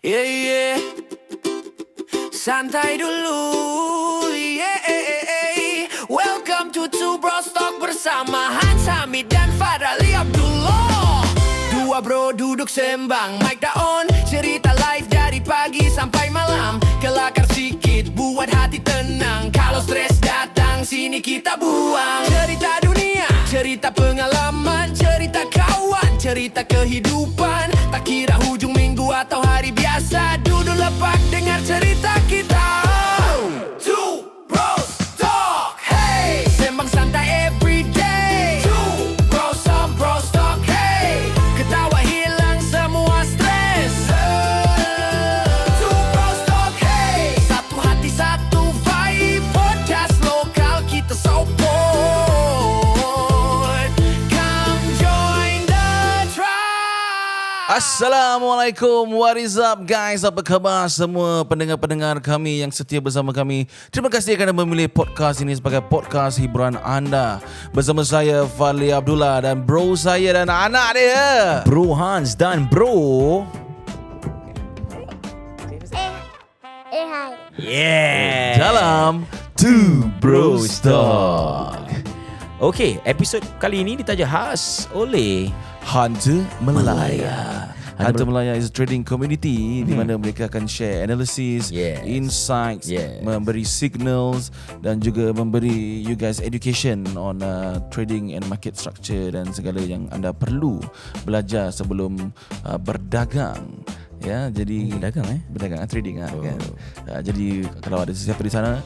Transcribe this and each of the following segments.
Yeah, yeah. Santai dulu. Yeah. Welcome to Two Bros Talk bersama Hans Hamid dan Fadali Abdullah. Dua bro duduk sembang, mic dah on. Cerita live dari pagi sampai malam. Kelakar sikit, buat hati tenang. Kalau stres datang, sini kita buang. Cerita dunia, cerita pengalaman, cerita kawan, cerita kehidupan. Tak kira hujung minggu atau hari biasa, duduk lepak dengar cerita kita. Two Bros Talk, hey. Sembang santai everyday. Two Bros, some Bros Talk, hey. Ketawa hilang semua stres. Two Bros Talk, hey. Satu hati satu vibe. Podcast lokal kita support. Come join the tribe. Assalamualaikum, what is up guys? Apa khabar semua pendengar-pendengar kami yang setia bersama kami? Terima kasih kerana memilih podcast ini sebagai podcast hiburan anda. Bersama saya Fadli Abdullah dan bro saya dan anak dia, Bro Hans dan bro. Hai. Yeah. dalam Two Bros Talk. Okay, episod kali ini ditaja khas oleh Hunter Melaya. Hunter Melaya is a trading community di mana mereka akan share analysis, Yes. insights, Yes. memberi signals dan juga memberi you guys education on trading and market structure dan segala yang anda perlu belajar sebelum berdagang. Ya, jadi berdagang trading kan. Jadi kalau ada sesiapa di sana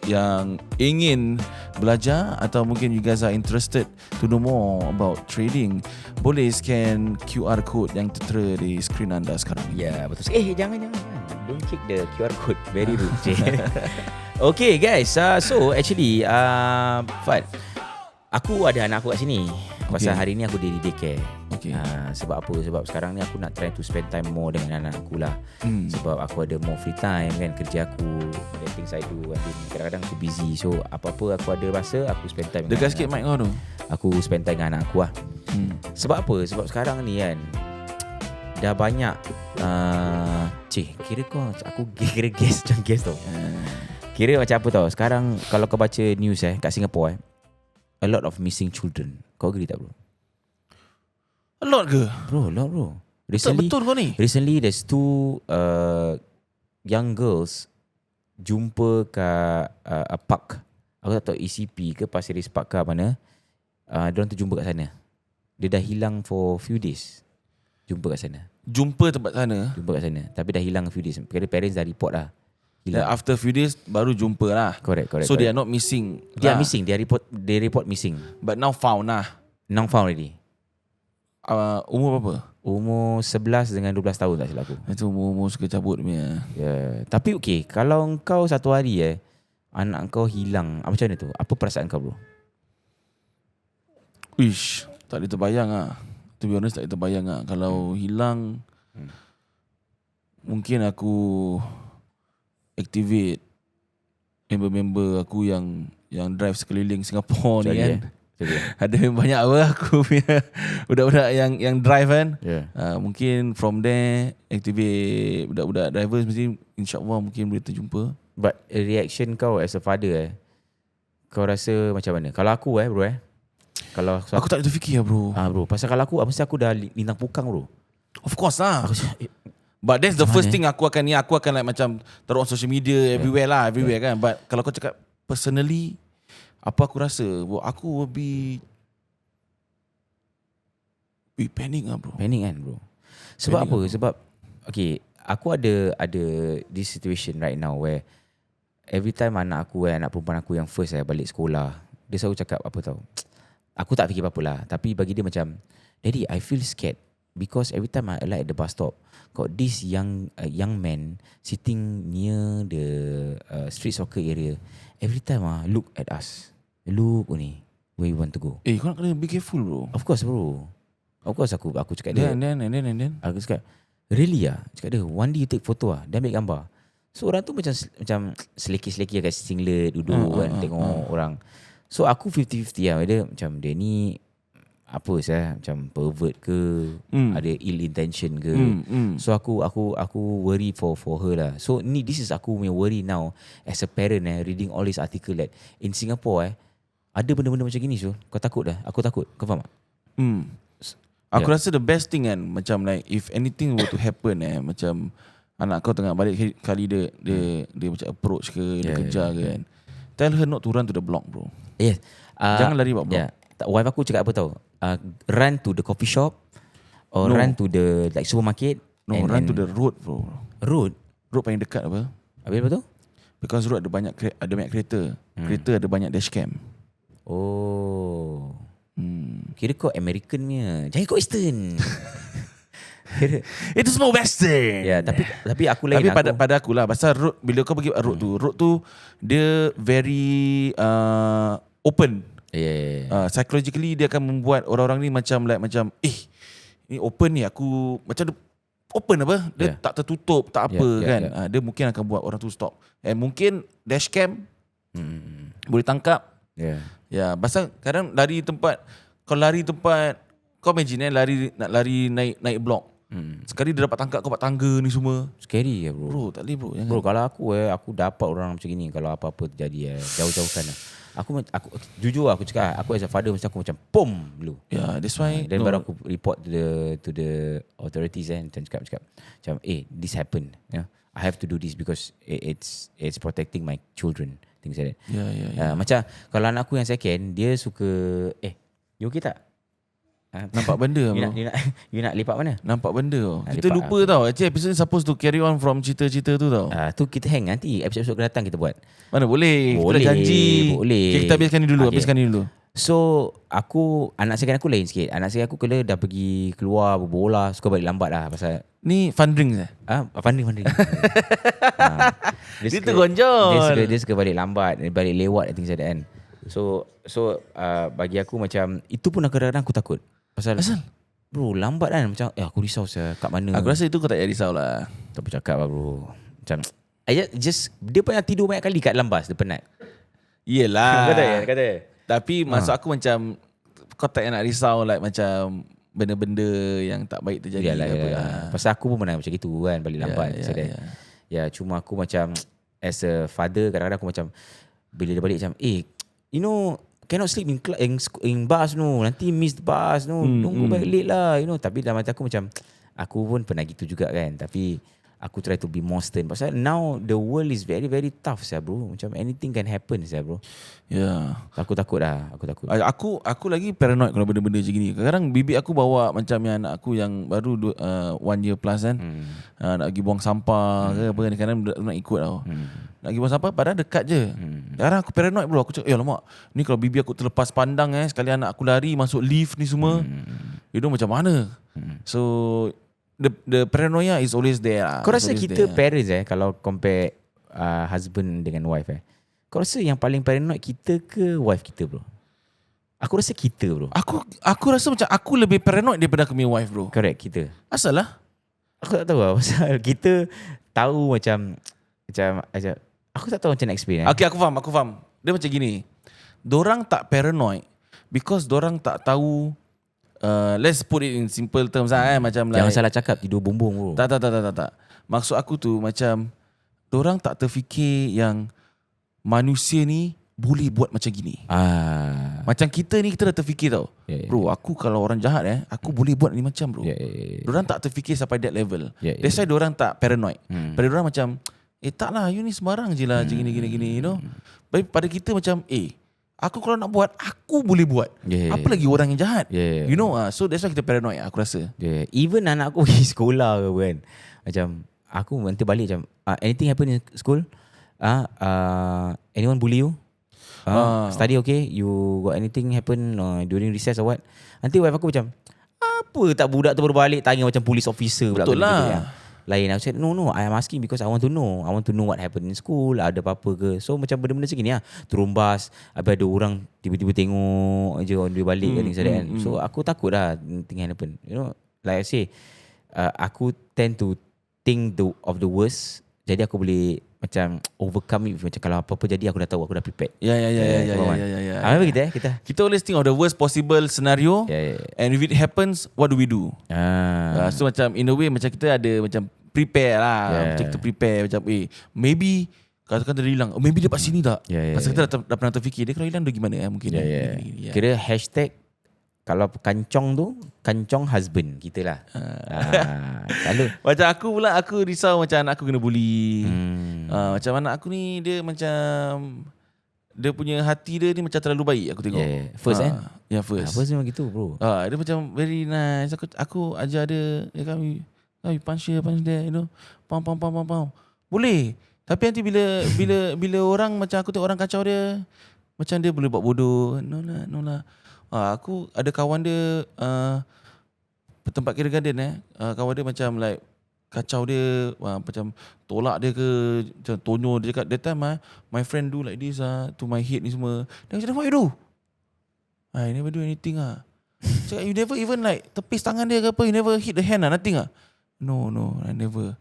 yang ingin belajar atau mungkin you guys are interested to know more about trading, boleh scan QR code yang tertera di skrin anda sekarang. Ya, betul. Jangan. Don't check the QR code. Very rude. Okay guys, so actually Fad, aku ada anak aku kat sini. Pasal hari ni aku di daycare. Okay. Sebab apa? Sebab sekarang ni aku nak try to spend time more dengan anak aku lah. Sebab aku ada more free time kan, kerja aku, the things I do. Kadang-kadang aku busy. So apa-apa aku ada rasa, aku spend time dengan Dekat sikit mic kau tu. aku spend time dengan anak aku lah. Sebab apa? Sebab sekarang ni kan dah banyak kira kau aku kira guess macam guess tau. Kira macam apa tau. Sekarang kalau kau baca news kat Singapore a lot of missing children. Kau agree tak bro? A lot ke? Bro, a lot bro. Betul kau ni? Recently there's two young girls jumpa kat a park. Aku tak tahu ECP ke Pasir Ris Park ke mana. Diorang terjumpa kat sana. Dia dah hilang for few days. Jumpa kat sana. Jumpa tempat sana. Jumpa kat sana. Tapi dah hilang few days. Kira parents dah report lah. Then after few days baru jumpa lah. Correct. So they are not missing. They are lah. missing. They report missing. But now found lah. Now found already. Umur berapa? Umur 11 dengan 12 tahun tak silap aku. Itu umur suka cabut punya. Ya. Tapi okay, kalau kau satu hari anak kau hilang, macam mana tu? Apa perasaan kau bro? Ish, tak boleh terbayang lah. To be honest tak boleh terbayang lah. Kalau hilang, mungkin aku activate member-member aku yang drive sekeliling Singapore ni kan. Ada banyak aku punya budak-budak yang drive kan. Mungkin from there activate budak-budak drivers, mesti insyaAllah mungkin boleh terjumpa. But reaction kau as a father kau rasa macam mana? Kalau aku bro kalau Aku tak boleh terfikir lah bro. bro, pasal kalau aku mesti aku dah lintang pukang bro. Of course lah. Aku But that's the first thing aku akan like macam taruh on social media everywhere kan. But kalau kau cakap personally, apa aku rasa, aku will be panic lah bro. Panic kan bro. Sebab Panic apa? lah. Sebab okay, aku ada this situation right now where every time anak perempuan aku yang first balik sekolah, dia selalu cakap apa tau, aku tak fikir apa-apa lah, tapi bagi dia macam, Daddy, I feel scared because every time I alight at the bus stop, got this young man sitting near the street soccer area. Every time look at us, look only where you want to go. Kau nak kena be careful bro. Of course bro. Of course aku cakap dia. And then Aku cakap, really Cakap dia, one day you take photo dia ambil gambar. So orang tu macam seleki-seleki kat singlet duduk kan, tengok orang. So aku 50-50 lah. Dia macam dia ni apa saya macam pervert ke, ada ill intention ke. So aku worry for her lah. So this is aku punya worry now as a parent reading all this article that in Singapore ada benda-benda macam gini. So kau takut dah? Aku takut. Kau faham tak? Aku rasa the best thing kan, macam like if anything were to happen macam anak kau tengah balik kali dia macam approach ke, dia kejar ke kan, tell her not to run to the block, bro. Yes. Jangan lari buat block. Wife aku cakap apa tahu? Run to the coffee shop or run to the like supermarket. No, run to the road, bro. Road paling dekat apa? Habis apa tu? Because road ada banyak kereta. Kereta ada banyak dashcam. Oh. Kira kau American punya. Jangan kau Eastern. Itu semua western. Ya, tapi aku lain. Tapi pada aku lah, pasal road, bila kau pergi road tu dia very open. Psychologically dia akan membuat orang-orang ni macam ni open ni, aku macam open apa, dia tak tertutup, tak apa kan. Dia mungkin akan buat orang tu stop. Mungkin dashcam boleh tangkap. Ya, pasal kadang lari tempat, kau imagine nak lari naik blok. Sekali dia dapat tangkap kau kat tangga ni semua. Scary bro. Bro, tak boleh bro. Jangan. Bro, kalau aku dapat orang macam gini, kalau apa-apa terjadi jauh-jauhkan lah. Aku jujur aku cakap, aku as a father mesti aku macam pom dulu. Yeah, that's why. Dan baru aku report to the authorities and cakap macam this happened. Yeah, I have to do this because it's protecting my children, things like that. Yeah. Macam kalau anak aku yang second, dia suka you okay tak? Nampak benda bro. You nak lipat mana? Nampak benda tau. Kita lipat lupa tau. Actually episode ni supposed to carry on from cerita-cerita tu tau. Tu kita hang nanti episode datang kita buat. Mana boleh. Kita dah janji. Boleh. Okay, kita habiskan ni dulu. So anak second aku lain sikit. Anak second aku kalau dah pergi keluar berbola, suka balik lambat lah pasal ni fun drinks funding. Dia tergonjol. Dia suka balik lambat, balik lewat things like that kan. So bagi aku macam itu pun kadang-kadang aku takut. Pasal bro lambat kan, macam aku risau saya kat mana. Aku rasa itu kau tak payah risau lah. Tak bercakap lah bro. Macam just dia pernah tidur banyak kali kat dalam bas, dia penat. Yelah. Kata. Tapi maksud aku macam kau tak payah nak risau like macam benda-benda yang tak baik terjadi. Yalah. Pasal aku pun pernah macam gitu kan, balik lambat. Ya, cuma aku macam as a father kadang-kadang aku macam bila dia balik macam cannot sleep in bus nanti miss the bus don't go back late lah tapi dalam hati aku macam aku pun pernah gitu juga kan, tapi aku try to be more stern pasal now the world is very very tough bro, macam anything can happen bro. Aku takut. Aku lagi paranoid kalau benda-benda macam gini. Kadang bibi aku bawa macam yang anak aku yang baru 1 year plus kan, nak pergi buang sampah ke apa kan, kadang nak ikut tau. Nak pergi buang sampah padahal dekat je. Sekarang aku paranoid bro. Aku cakap alamak, ni kalau bibi aku terlepas pandang sekali anak aku lari masuk lift ni semua, macam mana. So the paranoia is always there. Kau rasa kita parents kalau compare husband dengan wife kau rasa yang paling paranoid kita ke wife kita bro? Aku rasa kita bro. Aku rasa macam aku lebih paranoid daripada aku punya wife bro. Correct, kita. Asal lah? Aku tak tahu lah pasal kita tahu macam aku tak tahu macam nak explain. Okay, aku faham. Dia macam gini. Dorang tak paranoid because dorang tak tahu. Let's put it in simple terms macam jangan salah cakap tidur bumbung bro. Tak. Maksud aku tu macam dorang tak terfikir yang manusia ni boleh buat macam gini. Macam kita ni kita dah terfikir tau. Bro, aku kalau orang jahat aku boleh buat ni macam bro. Dorang tak terfikir sampai that level. That's why dorang tak paranoid. Pada dorang macam tak lah, you ni sembarang je lah gini Tapi pada kita macam aku kalau nak buat, aku boleh buat. Apa lagi orang yang jahat. So that's why kita paranoid aku rasa. Even anak aku pergi sekolah ke kan, macam aku nanti balik macam anything happen in school, anyone bully you, study okay, you got anything happen during recess or what, nanti wife aku macam apa tak budak tu baru balik tanya macam police officer. Betul lah. Lain. Aku cakap no I am asking because I want to know what happened in school, ada apa-apa ke. So macam benda-benda macam gini turun bas, habis ada orang tiba-tiba tengok je on dia balik kan. So aku takut lah thing happen. Like I say, aku tend to think of the worst. Jadi aku boleh macam overcome it. Macam kalau apa-apa jadi aku dah tahu, aku dah prepared. Ya. Apa kita always think of the worst possible scenario. And if it happens, what do we do? So macam in a way macam kita ada macam prepare lah. Macam kita prepare macam maybe katakan dia hilang, maybe dia dapat sini tak? Pasal kita dah pernah terfikir dia kalau hilang dia gimana mungkin. Kira hashtag kalau kancong husband kita lah. Lalu macam aku pula, aku risau macam anak aku kena bully. Macam anak aku ni dia macam dia punya hati dia ni macam terlalu baik aku tengok. First first. First memang gitu bro. Dia macam very nice. Aku ajar dia kami punch here, punch there, you know. Pam. Boleh. Tapi nanti bila orang macam aku tengok orang kacau dia, macam dia boleh buat bodoh. No lah. Aku ada kawan dia tempat kindergarten kawan dia macam like kacau dia, macam tolak dia ke, macam tonyo dia cakap that time my friend do like this to my head ni semua. Dia cakap what you do? I never do anything Cakap you never even like tepis tangan dia ke apa, you never hit the hand nothing No, I never.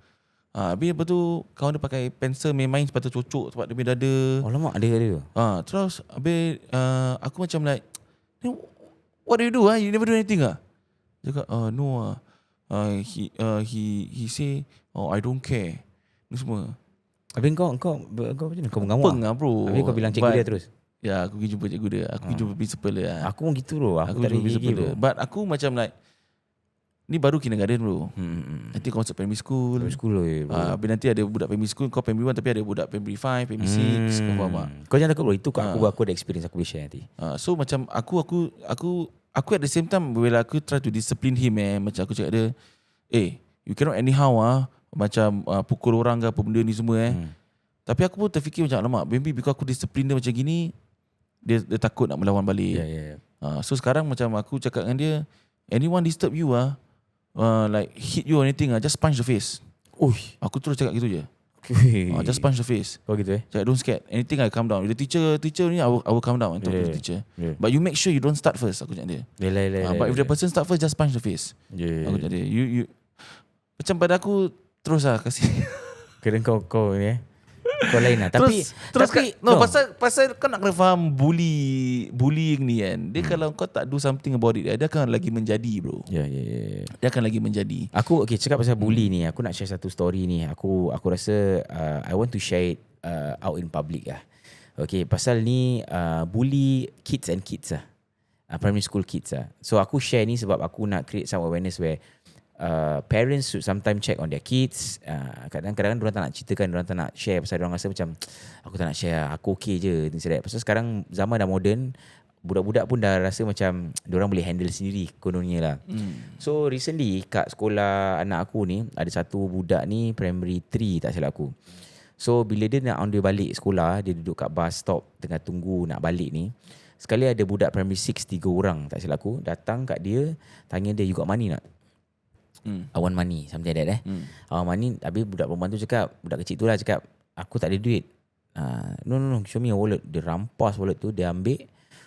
Habis lepas tu kawan dia pakai pensel main sepatu cocok tempat dia punya dada. Alamak ada. Terus habis aku macam like, what do you do? You never do anything Dia cakap no he say I don't care. Ni semua. Habis kau macam mana? Kau mengamuk bro. Habis kau bilang cikgu dia terus? Ya, aku pergi jumpa cikgu dia. Aku pergi jumpa principal dia. Aku pun gitu bro. Aku tak ada gigi bro. But aku macam like, ni baru kindergarten bro. Nanti kau masuk primary school. Habis nanti ada budak primary school, kau primary 1 tapi ada budak primary 5, primary 6. Kau faham tak? Kau jangan takut bro. Itu aku ada experience, aku boleh share nanti. So macam aku at the same time bila aku try to discipline him macam aku cakap dia, you cannot anyhow macam pukul orang ke apa benda ni semua Tapi aku pun terfikir macam alamak, maybe because aku disiplin dia macam gini, dia takut nak melawan balik. So sekarang macam aku cakap dengan dia, anyone disturb you like hit you or anything just punch the face. Aku terus cakap gitu je. Just punch the face. Oh gitu Cakap don't scared. Anything I calm down. If the teacher ni I will calm down and talk to the teacher. But you make sure you don't start first. Aku cakap dia. But if the person start first, just punch the face. Aku cakap dia. You macam pada aku terus kasih. Kira kau ni kau lain lah. Tapi pasal kau nak kena faham bullying ni kan. Dia kalau kau tak do something about it, dia akan lagi menjadi bro. Dia akan lagi menjadi. Aku cakap pasal bully ni, aku nak share satu story ni. Aku rasa I want to share it out in public lah. Okay, pasal ni bully kids and kids lah. Primary school kids lah. So aku share ni sebab aku nak create some awareness where parents should sometimes check on their kids. Kadang-kadang diorang tak nak ceritakan, diorang tak nak share pasal diorang rasa macam aku tak nak share, aku okay je. Pasal sekarang zaman dah moden, budak-budak pun dah rasa macam diorang boleh handle sendiri kononnya lah. So recently kat sekolah anak aku ni ada satu budak ni primary 3 tak silap aku. So bila dia nak on dia balik sekolah, dia duduk kat bus stop tengah tunggu nak balik ni, sekali ada budak primary 6 3 orang tak silap aku datang kat dia, tanya dia, you got money nak? I want money, something like that I want money. Habis budak perempuan tu cakap, budak kecil tu lah cakap, aku tak ada duit. No, show me your wallet. Dia rampas wallet tu, dia ambil.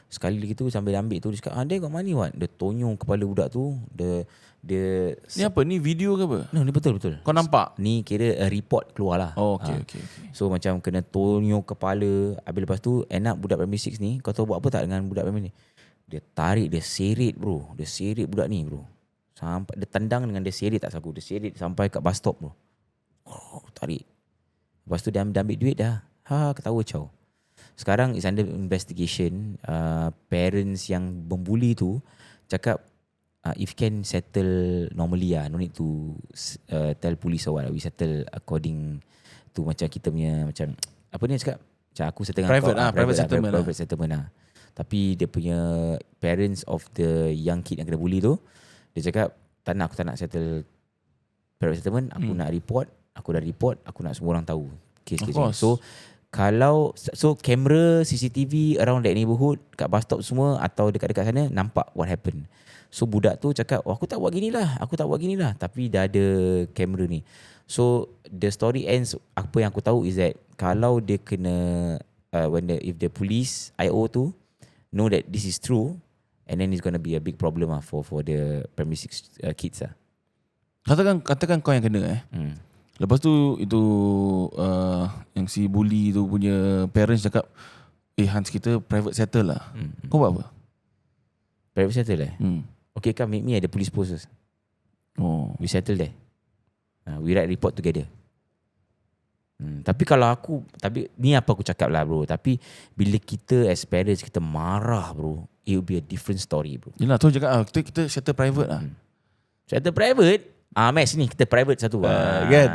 Sekali lagi tu sambil dia ambil tu, dia cakap, there got money what. Dia tonyong kepala budak tu. Dia ni apa? Ni video ke apa? No, ni betul. Kau nampak? Ni kira report keluar lah. Okay. So macam kena tonyong kepala. Habis lepas tu end up budak primary 6 ni, kau tahu buat apa tak dengan budak primary ni? Dia tarik, dia seret bro. Dia seret budak ni bro. Sampai dia tendang dengan dia seret tak saku. Dia seret sampai kat bus stop bro. Tarik. Lepas tu dia ambil duit dah. Ketawa caw. Sekarang is under investigation. Parents yang membuli tu cakap if can settle normally no need to tell police or what. We settle according to macam kita punya macam apa ni cakap? Macam aku settle private settlement. Private settlement lah. Tapi dia punya parents of the young kid yang kena bully tu, dia cakap, aku tak nak settle private settlement, aku nak report, aku dah report, aku nak semua orang tahu kes-kes ni. So kamera CCTV around that neighborhood, kat bus stop semua atau dekat-dekat sana nampak what happened. So budak tu cakap, aku tak buat gini lah, tapi dah ada kamera ni. So the story ends, apa yang aku tahu is that kalau dia kena if the police IO tu know that this is true, and then it's going to be a big problem for the primary 6 kids . Katakan kau yang kena Lepas tu itu yang si bully tu punya parents cakap, Hans kita private settle lah. Kau buat apa? Private settle Okay, come meet me at the police post first. Oh. We settle there. We write report together. Tapi kalau aku, tapi ni apa aku cakap lah bro, tapi bila kita as parents kita marah bro, it will be a different story bro. Yelah tu cakap kita settle private lah. Settle private, Max ni kita private satu Kan.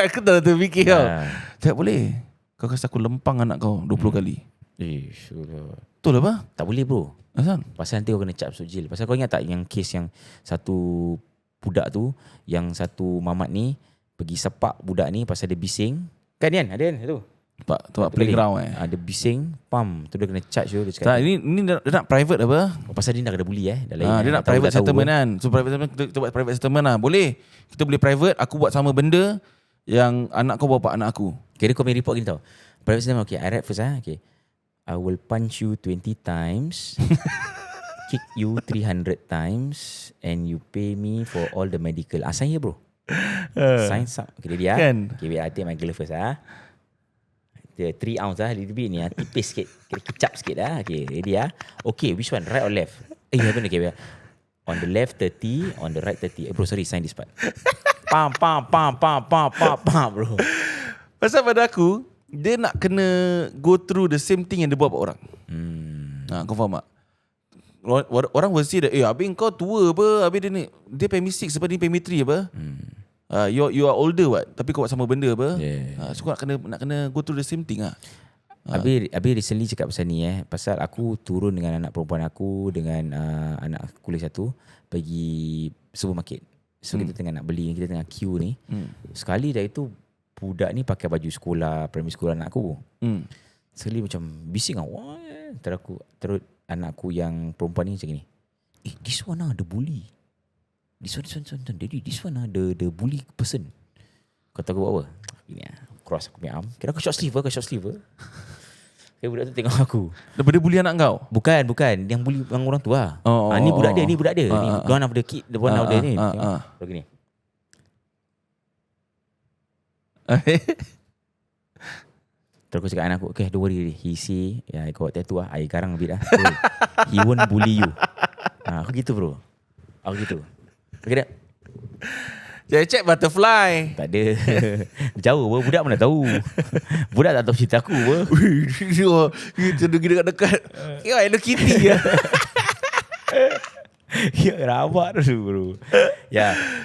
Aku tak terfikir kau. Ah. Cakap boleh kau kasi aku lempang anak kau 20 kali. Sure. Betul apa? Tak boleh bro. Asal? Pasal nanti kau kena cap masuk jail. Pasal kau ingat tak yang kes yang satu budak tu, yang satu mamat ni pergi sepak budak ni pasal dia bising. Kan ada kan tu. Tempat playground Ada bising, pam, tu dia kena charge tu dia cakap. Tak, ini dia nak private apa? Pasal dia nak kena bully dah lain. Dia nak private settlement kan. So private settlement kita buat private settlement lah. Boleh. Kita boleh private, aku buat sama benda yang anak kau bawa anak aku. Kira kau punya report gini tau. Private settlement, okay, I write first okay. I will punch you 20 times, kick you 300 times, and you pay me for all the medical. Sign here bro. Sign up. Okay, dia Kan? Okay, wait, I take my glove first The 3 ounce little bit ni tipis sikit. Kecap sikit Okay, ready Okay, which one? Right or left? Haven't. Okay, wait. On the left 30, on the right 30. Bro, sorry, sign this part. Pam bro. Pasal pada aku, dia nak kena go through the same thing yang dia buat buat orang. Kau faham tak? Orang will say that, habis kau tua apa, habis dia PMI 6 apa, dia PMI 3 apa. You are older what, tapi kau buat sama benda apa. So kau nak kena go through the same thing lah. Habis recently cakap pasal ni pasal aku turun dengan anak perempuan aku dengan anak kuliah satu pergi supermarket. So kita tengah nak beli, kita tengah queue ni. Sekali dah itu budak ni pakai baju sekolah, primary school anak aku. Sekali macam bising wah. Terus anakku yang perempuan ni macam ni. This one the bully. This one, daddy, this one the bully person. Kau tahu aku buat apa? Ini cross aku punya arm. Kira aku short sleeve. Okay, budak tu tengok aku. Daripada bully anak kau? Bukan. Yang bully yang orang tu lah. Ni budak dia. Ni one of the kid, the one of the ni. Tengok gini. Terus aku cakap anak aku, okay, don't worry. He see, kau buat tattoo I garang a bit He won't bully you. Aku gitu bro. Aku gitu. Okay tak? Jangan check butterfly. Tak ada. Jauh apa, budak mana tahu. Budak tak tahu cerita aku apa. Kita dekat-dekat. Hello Kitty ya. Ya, rabak tu bro.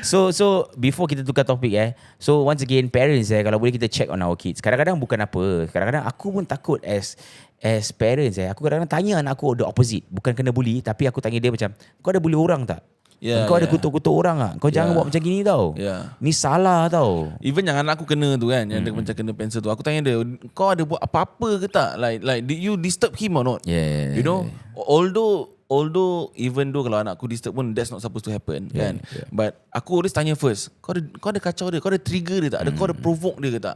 So before kita tukar topik so once again parents kalau boleh kita check on our kids. Kadang-kadang bukan apa. Kadang-kadang aku pun takut as parents aku kadang-kadang tanya anak aku the opposite. Bukan kena bully, tapi aku tanya dia macam, kau ada bully orang tak? Kau ada kutuk-kutuk orang tak? Kau jangan buat macam gini tau. Ni salah tau. Even yang anak aku kena tu kan, yang dia macam kena pencil tu, aku tanya dia, kau ada buat apa-apa ke tak? Like did you disturb him or not? You know, although even though kalau anak aku disturb pun, that's not supposed to happen kan. But aku always tanya first, kau ada kacau dia, kau ada trigger dia tak? Kau ada provoke dia ke tak?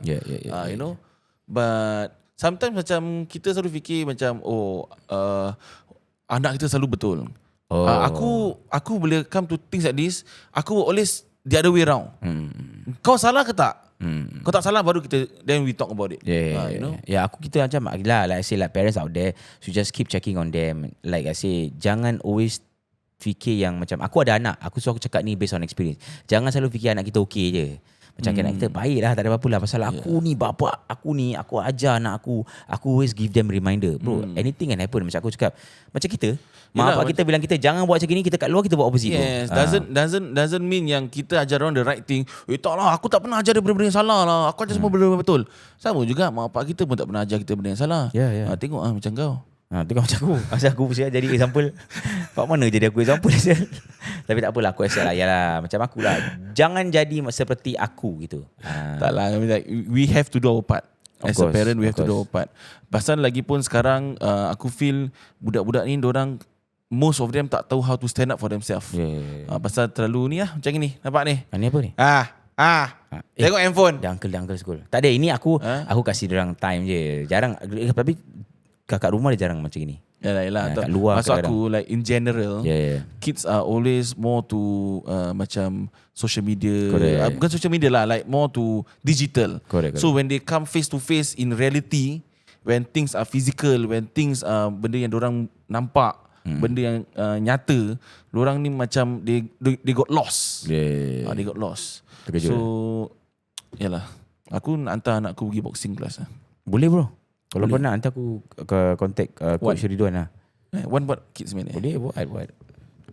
You know. But sometimes macam kita selalu fikir macam anak kita selalu betul. Aku bila come to things like this, aku always the other way round. Kau salah ke tak? Kau tak salah, baru kita then we talk about it. You know. Aku kita macam like I say, like parents out there, so just keep checking on them. Like I say, jangan always fikir yang macam aku ada anak, aku cakap ni based on experience. Jangan selalu fikir anak kita okey je. Macam anak kita baik lah, tak ada apa-apa lah. Pasal aku ni bapa aku ni, aku ajar anak aku always give them reminder. Bro, anything can happen. Macam aku cakap, macam kita, mak bapak kita bilang kita jangan buat macam gini, kita kat luar kita buat opposite. Yes, doesn't mean yang kita ajar orang the right thing. Tak lah, aku tak pernah ajar dia benda-benda yang salah lah. Aku ajar semua benda-benda betul. Sama juga mak bapak kita pun tak pernah ajar kita benda yang salah. Tengok macam kau. Tengok macam aku. Asal aku mesti jadi example. Kat mana jadi aku example? Tapi tak apalah, aku accept lah. Yalah, macam aku lah. Jangan jadi seperti aku gitu. Tak lah, we have to do our part. As a parent, we have to do our part. Pasal lagi pun sekarang, aku feel budak-budak ni, dorang, most of them tak tahu how to stand up for themselves. Pasal terlalu ni lah, macam ni. Nampak ni? Ni apa ni? Tengok handphone. Dia uncle school. Tak ada, ini aku kasih dorang time je. Jarang, tapi kakak rumah dia jarang macam ni. Yalah, kat luar maksud kadang-kadang. aku like in general, Yeah. kids are always more to macam social media. Correct. Bukan social media lah, like more to digital. Correct. So when they come face to face in reality, when things are physical, when things benda yang dorang nampak, benda yang nyata, dorang ni macam they got lost. Yeah. They got lost. Terkejut. So yalah, aku nak hantar anak aku pergi boxing class lah. Boleh bro. Kalau kau nak, nanti aku ke contact Coach Ridwan lah. One buat kids minute. Boleh buat.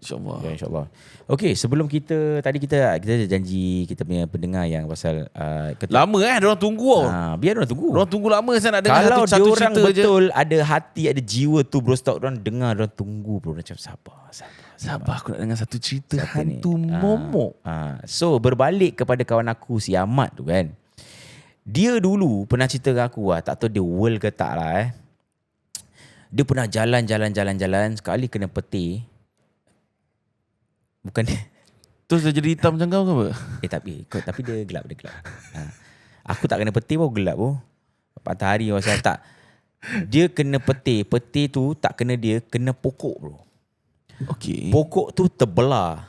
InsyaAllah. Ya, InsyaAllah. Okay, sebelum kita ada janji kita punya pendengar yang pasal Lama diorang tunggu tau. biar orang tunggu. Diorang tunggu lama saya nak dengar Kalau satu diorang cerita je. betul ada hati, ada jiwa tu bro, stock diorang dengar, diorang tunggu bro. Macam sabar. Sabar, aku nak dengar satu cerita Siapa ni? hantu momok. So berbalik kepada kawan aku si Ahmad tu kan. Dia dulu pernah cerita ke aku tak tahu dia world ke tak lah Dia pernah jalan. Sekali kena petir. Bukan dia. Terus dia jadi hitam macam kau ke apa? Tapi dia gelap. Aku tak kena petir pun gelap pun. Matahari pasal tak. Dia kena petir. Petir tu tak kena dia, kena pokok bro. Okay. Pokok tu terbelah.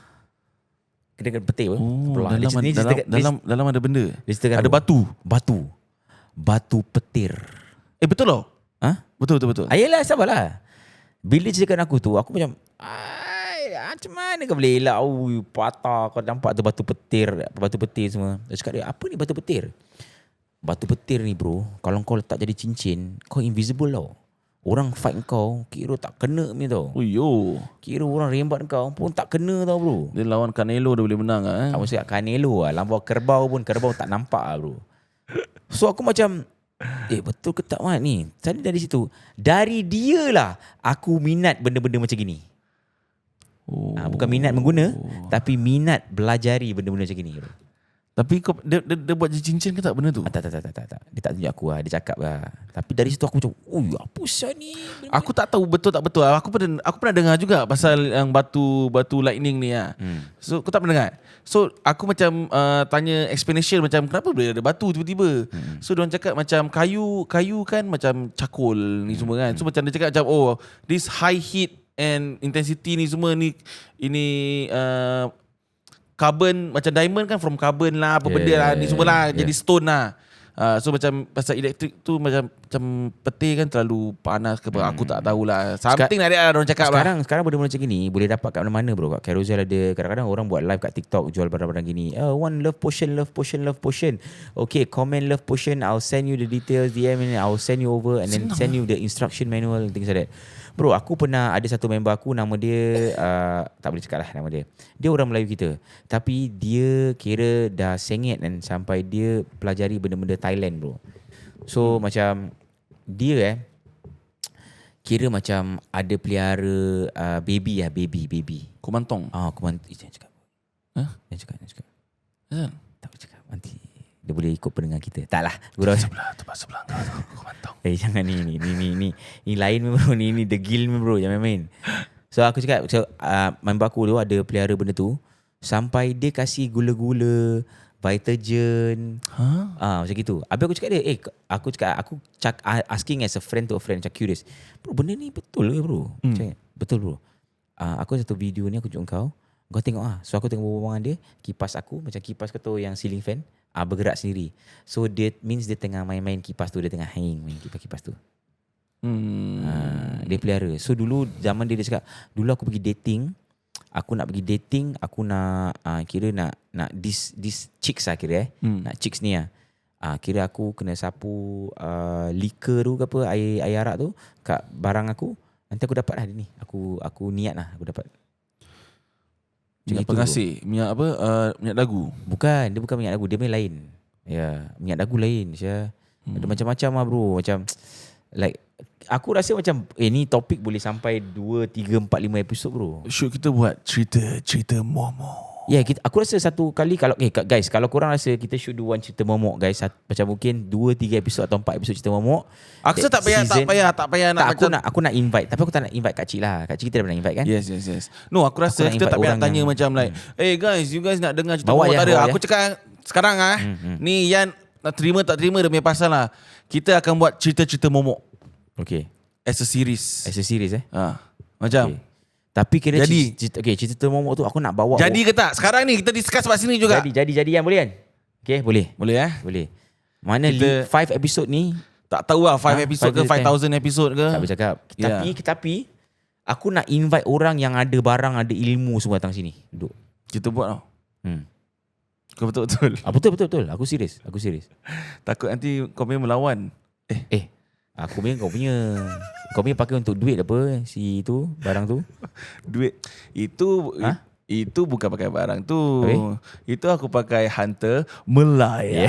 Kena petir pun. Terbelah. Dalam ada benda. Ada batu petir. Betul tau? Betul. Ayolah, sabarlah. Bila ceritakan aku tu, aku macam macam mana kau boleh elak patah, kau nampak tu batu petir semua. Dia cakap dia, apa ni batu petir? Batu petir ni bro, kalau kau letak jadi cincin, kau invisible tau. Orang fight kau, kira tak kena ni tau. Uyo. Kira orang rembat kau pun tak kena tau bro. Dia lawan Canelo dia boleh menang Aku cakap Canelo lawan kerbau tak nampak bro. So aku macam betul ke tak Mat ni? Tadi dari situ, dari dia lah aku minat benda-benda macam gini. Bukan minat mengguna, tapi minat belajari benda-benda macam gini bro. Tapi dia buat cincin ke tak benda tu? Tak. Dia tak tunjuk aku dia cakap lah. Tapi dari situ aku macam, apa sah ni? Aku tak tahu betul tak betul. Aku pernah dengar juga pasal yang batu lightning ni So aku tak pernah dengar. So aku macam tanya explanation macam kenapa boleh ada batu tiba-tiba. So diorang cakap macam kayu kan macam cakul ni semua kan. So macam dia cakap macam this high heat and intensity ni semua ni ini carbon, macam diamond kan from carbon lah, apa benda lah ni semua lah jadi stone lah. So macam pasal elektrik tu macam petir kan terlalu panas ke apa, aku tak tahulah. Something like that lah orang cakap lah. Sekarang benda-benda macam gini boleh dapat kat mana-mana bro. Kat Carousel ada, kadang-kadang orang buat live kat TikTok jual barang-barang gini. One love potion. Okay, comment love potion, I'll send you the details, DM and I'll send you over and then send you the instruction manual and things like that. Bro, aku pernah ada satu member aku, nama dia tak boleh cakap lah nama dia. Dia orang Melayu kita, tapi dia kira dah sengit dan sampai dia pelajari benda-benda Thailand bro. So macam dia kira macam ada pelihara baby. Kumantong. Kumantong. Jangan cakap. Jangan cakap. Asal? Tak boleh cakap. Nanti dia boleh ikut pendengar kita. Tak lah. Gurau Sebelah kumantong. Jangan ni lain bro. Ni degil bro, jangan main. So aku cakap, member aku tu ada pelihara benda tu sampai dia kasih gula-gula, Vitagen. Macam gitu. Habis aku cakap dia, aku asking as a friend to a friend, macam curious. Bro, benda ni betul ke bro? Cakap, betul bro. Aku satu video ni aku tunjuk kau tengok So aku tengok berbual dengan dia, kipas aku macam kipas kau tahu yang ceiling fan, bergerak sendiri. So that means dia tengah main-main kipas tu, dia tengah hang main kipas tu. Dia pelihara. So dulu zaman dia cakap, dulu aku pergi dating, aku nak kira nak this chicks lah kira nak chicks ni lah. Kira aku kena sapu liquor tu ke apa, air arak tu kat barang aku, nanti aku dapat lah dia ni. Aku niat lah aku dapat. Minyak pengasih, minyak apa? Minyak dagu. Bukan, dia bukan minyak dagu, dia main lain. Ya, minyak dagu lain. Ada macam-macam lah bro. Macam like aku rasa macam ni topik boleh sampai 2, 3, 4, 5 episod bro. Should kita buat cerita momok. Aku rasa satu kali kalau guys, kalau korang rasa kita should do one cerita momok guys, macam mungkin 2, 3 episod atau 4 episod cerita momok. Aku rasa tak payah nak aku nak invite, tapi aku tak nak invite Kak Cik lah. Kak Cik kita dah pernah invite kan? Yes. No, aku rasa kita tak payah tanya macam like, hey guys, you guys nak dengar cerita momok tak ada? Aku cakap sekarang ni Yan nak terima tak terima dia punya pasal lah. Kita akan buat cerita momok. Okay. as a series. As a series Macam Tapi kira Jadi. cerita momok tu aku nak bawa. jadi ke tak? Sekarang ni kita discuss kat sini juga. Jadi kan boleh kan? Okay, boleh. Boleh Boleh. Mana Kita- 5 episode ni Tak tahu lah 5 episode ke 5 5,000 episode ke. tak boleh cakap. Ya. Tapi aku nak invite orang yang ada barang, ada ilmu semua datang sini. Duduk. Kita buat tau. Hmm. Kau betul-betul. Betul. Aku serius. Takut nanti kau punya melawan. Aku punya kau punya pakai untuk duit apa si tu barang tu? Duit. Itu Ha? Itu bukan pakai barang tu. Habis? Itu aku pakai Hunter Melaya.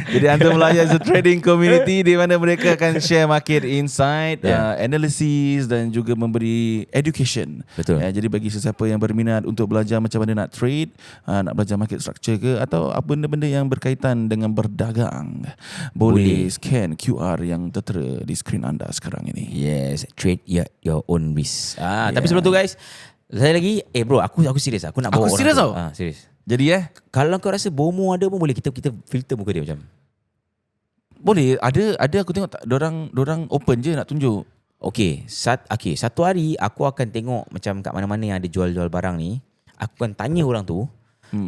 Jadi Hunter Melaya is a trading community di mana mereka akan share market insight, analysis dan juga memberi education. Betul. Jadi bagi sesiapa yang berminat untuk belajar macam mana nak trade, nak belajar market structure ke atau apa benda-benda yang berkaitan dengan berdagang, boleh scan QR yang tertera di skrin anda sekarang ini. Yes, trade your own risk. Tapi sebelum tu guys, saya lagi bro, aku serius. Aku nak bawa Aku orang serius tu. tau. Serius. Jadi Kalau kau rasa bomo ada pun boleh kita filter muka dia macam. boleh ada aku tengok dorang open je nak tunjuk. Okay, satu hari aku akan tengok macam kat mana-mana yang ada jual-jual barang ni. Aku akan tanya orang tu.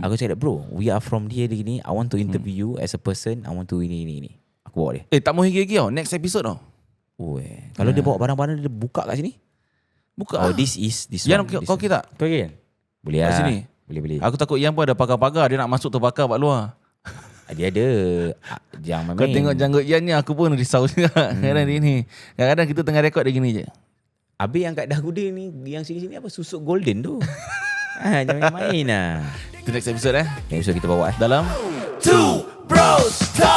Aku cakap, bro, we are from here ni. I want to interview you as a person. I want to ini. Aku bawa dia. Tak mau lagi tau. Next episode tau. Kalau dia bawa barang-barang dia buka kat sini. Buka. This Yan, one. kau kita. Kau kan? Boleh Kat lah. sini. Boleh. Aku takut Yan pun ada pagar-pagar. Dia nak masuk tu pagar kat luar. Dia ada. Jangan main. Kau tengok janggut Yan ni aku pun risau juga. Kadang-kadang dia ni. Kadang-kadang kita tengah rekod dia gini je. Habis yang kat dagu dia ni, yang sini-sini apa? Susuk golden tu. Jangan main lah. Itu next episode Episode kita bawa Dalam Two Bros Talk.